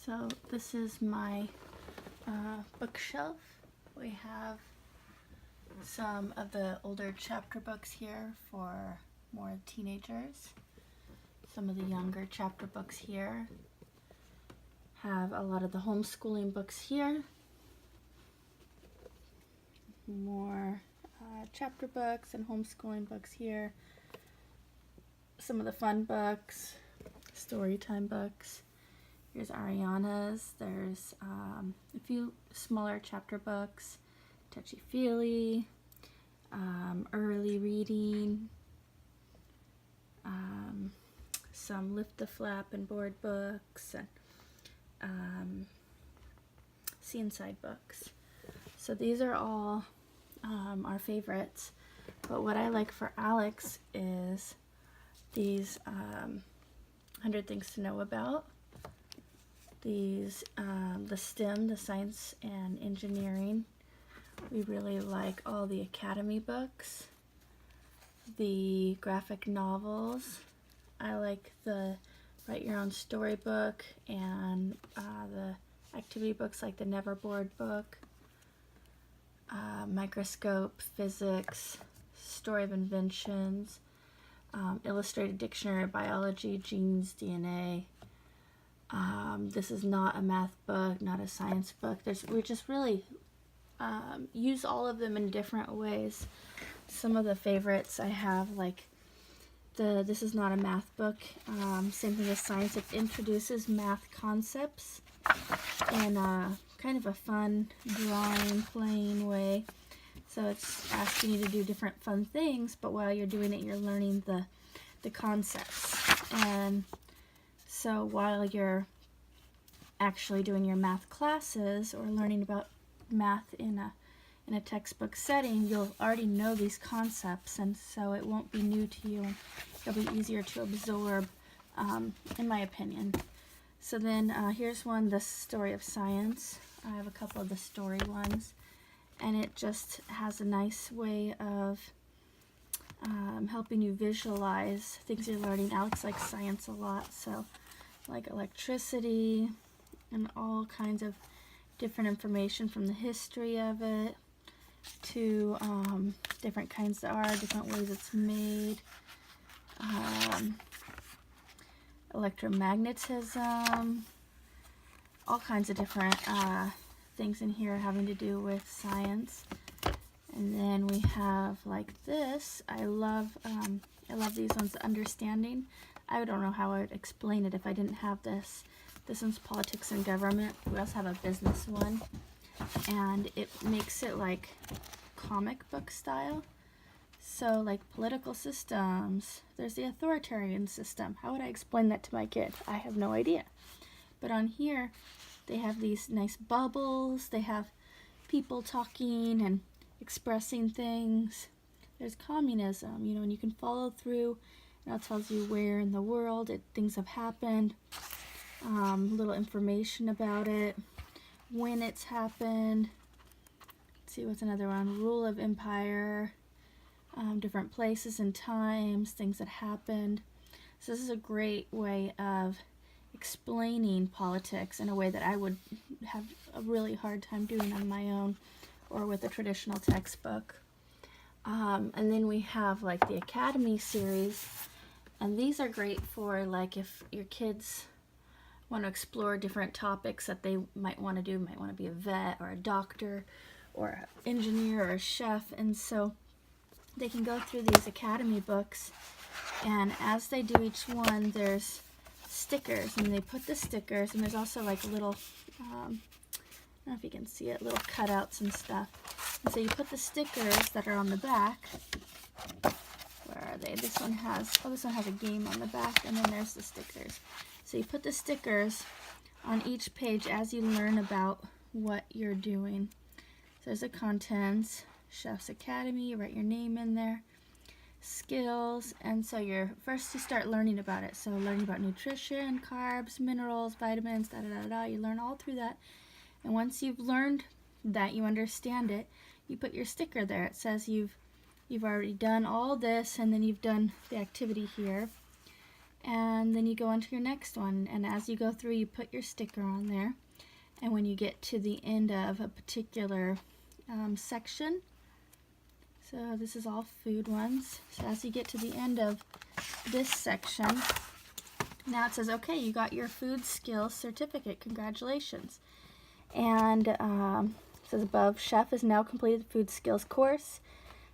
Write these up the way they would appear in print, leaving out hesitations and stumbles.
So this is my bookshelf. We have some of the older chapter books here for more teenagers. Some of the younger chapter books here. Have a lot of the homeschooling books here. More chapter books and homeschooling books here. Some of the fun books, story time books. Here's Ariana's. There's a few smaller chapter books, touchy-feely, early reading, some lift the flap and board books, and see inside books. So these are all our favorites. But what I like for Alex is these 100 Things to Know About. These, the STEM, the science and engineering. We really like all the academy books. The graphic novels. I like the write your own storybook and the activity books like the Never Bored book. Microscope, physics, story of inventions, illustrated dictionary, biology, genes, DNA. This is not a math book, not a science book. We just really use all of them in different ways. Some of the favorites I have, like this is not a math book. Same thing as science. It introduces math concepts in kind of a fun, drawing, playing way. So it's asking you to do different fun things, but while you're doing it, you're learning the concepts. And so while you're actually doing your math classes or learning about math in a textbook setting, you'll already know these concepts, and so it won't be new to you. It'll be easier to absorb, in my opinion. So then here's one, The Story of Science. I have a couple of the story ones, and it just has a nice way of helping you visualize things you're learning. Alex likes science a lot, so like electricity and all kinds of different information from the history of it to different kinds of art, different ways it's made, electromagnetism, all kinds of different things in here having to do with science. And then we have like this. I love these ones, Understanding. I don't know how I would explain it if I didn't have this. This one's Politics and Government. We also have a business one, and it makes it like comic book style. So like political systems, there's the authoritarian system. How would I explain that to my kid? I have no idea. But on here, they have these nice bubbles. They have people talking and expressing things. There's communism, you know, and you can follow through. And it tells you where in the world things have happened, little information about it, when it's happened. Let's see, what's another one? Rule of Empire, different places and times, things that happened. So this is a great way of explaining politics in a way that I would have a really hard time doing on my own or with a traditional textbook. And then we have like the Academy series, and these are great for like if your kids want to explore different topics that they might want to do, might want to be a vet or a doctor or an engineer or a chef, and so they can go through these Academy books, and as they do each one, there's stickers, and they put the stickers, and there's also like little, I don't know if you can see it, little cutouts and stuff. And so you put the stickers that are on the back. Where are they? This one has a game on the back, and then there's the stickers. So you put the stickers on each page as you learn about what you're doing. So there's the contents, Chef's Academy, you write your name in there, skills, and so you start learning about it. So learning about nutrition, carbs, minerals, vitamins, you learn all through that. And once you've learned that, you understand it, you put your sticker there. It says you've already done all this, and then you've done the activity here. And then you go on to your next one, and as you go through, you put your sticker on there. And when you get to the end of a particular section, so this is all food ones, so as you get to the end of this section, now it says, okay, you got your food skills certificate, congratulations. And it says above, Chef has now completed the food skills course.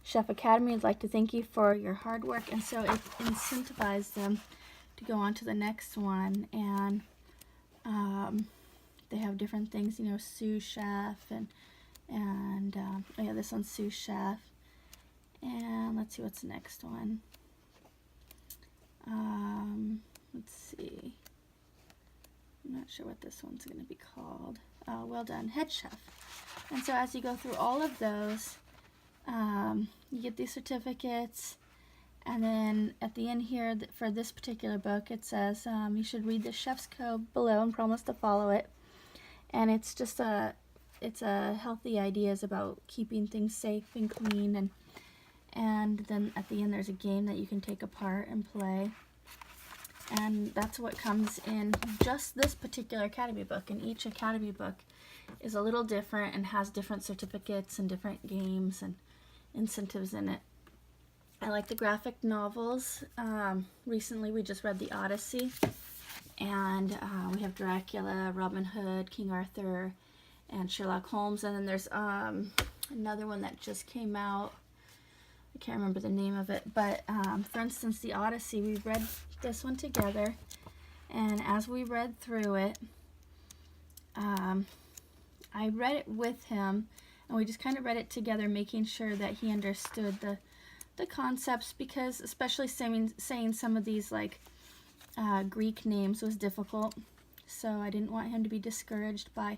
Chef Academy would like to thank you for your hard work. And so it incentivized them to go on to the next one. And they have different things, you know, sous chef and oh yeah, this one's sous chef. And let's see what's the next one. Let's see. I'm not sure what this one's going to be called. Well done, head chef. And so as you go through all of those, you get these certificates. And then at the end here, for this particular book, it says you should read the chef's code below and promise to follow it. And it's just it's a healthy ideas about keeping things safe and clean. And then at the end, there's a game that you can take apart and play. And that's what comes in just this particular Academy book. And each Academy book is a little different and has different certificates and different games and incentives in it. I like the graphic novels. Recently we just read The Odyssey, and we have Dracula, Robin Hood, King Arthur, and Sherlock Holmes. And then there's another one that just came out. I can't remember the name of it, but for instance, The Odyssey, we read this one together, and as we read through it, I read it with him, and we just kind of read it together, making sure that he understood the concepts, because especially saying some of these like Greek names was difficult, so I didn't want him to be discouraged by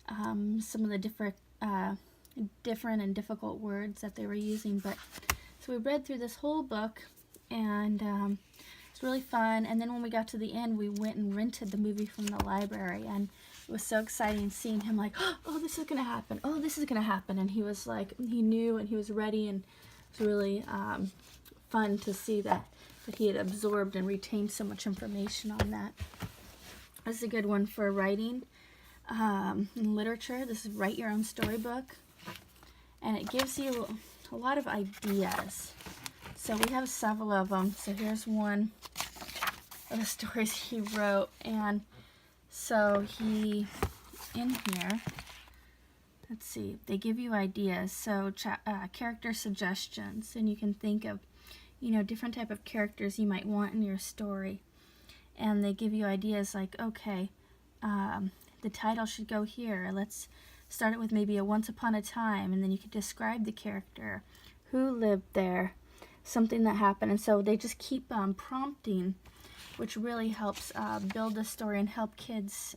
some of the different and difficult words that they were using. But so we read through this whole book, and it's really fun. And then when we got to the end, we went and rented the movie from the library, and it was so exciting seeing him like, oh, this is gonna happen, oh, this is gonna happen. And he was like, he knew and he was ready, and it was really fun to see that he had absorbed and retained so much information on that. This is a good one for writing. In literature, this is Write Your Own Storybook, and it gives you a lot of ideas. So we have several of them. So here's one of the stories he wrote, and so he, in here, let's see, they give you ideas. So character suggestions, and you can think of, you know, different type of characters you might want in your story, and they give you ideas like, okay, the title should go here. Let's start it with maybe a once upon a time, and then you could describe the character, who lived there, something that happened. And so they just keep prompting, which really helps build the story and help kids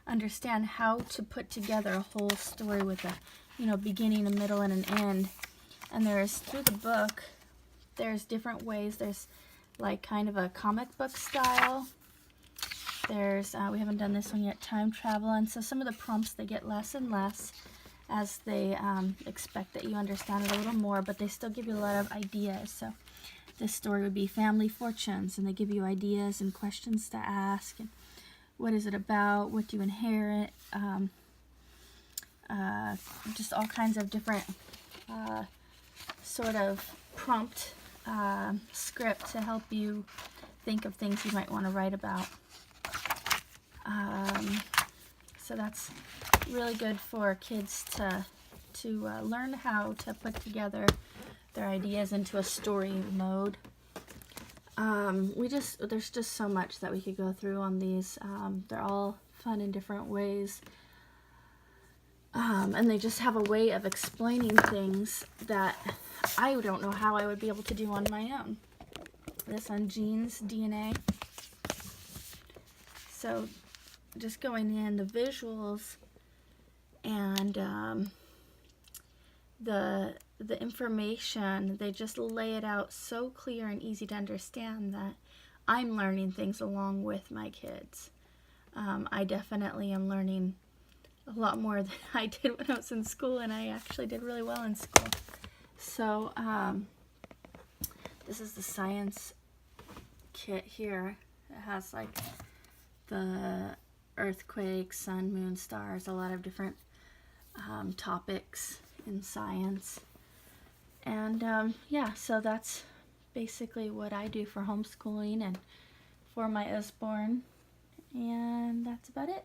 understand how to put together a whole story with a, you know, beginning, a middle, and an end. And there's, through the book, there's different ways. There's like kind of a comic book style. There's, we haven't done this one yet, time travel. And so some of the prompts, they get less and less as they expect that you understand it a little more, but they still give you a lot of ideas. So this story would be family fortunes, and they give you ideas and questions to ask. And what is it about? What do you inherit? Just all kinds of different sort of prompt script to help you think of things you might want to write about. So that's really good for kids to learn how to put together their ideas into a story mode. There's just so much that we could go through on these. They're all fun in different ways. And they just have a way of explaining things that I don't know how I would be able to do on my own. This on genes, DNA. So just going in, the visuals and the information, they just lay it out so clear and easy to understand that I'm learning things along with my kids. I definitely am learning a lot more than I did when I was in school, and I actually did really well in school. So this is the science kit here. It has like the earthquake, sun, moon, stars, a lot of different topics in science. And yeah, so that's basically what I do for homeschooling and for my Usborne. And that's about it.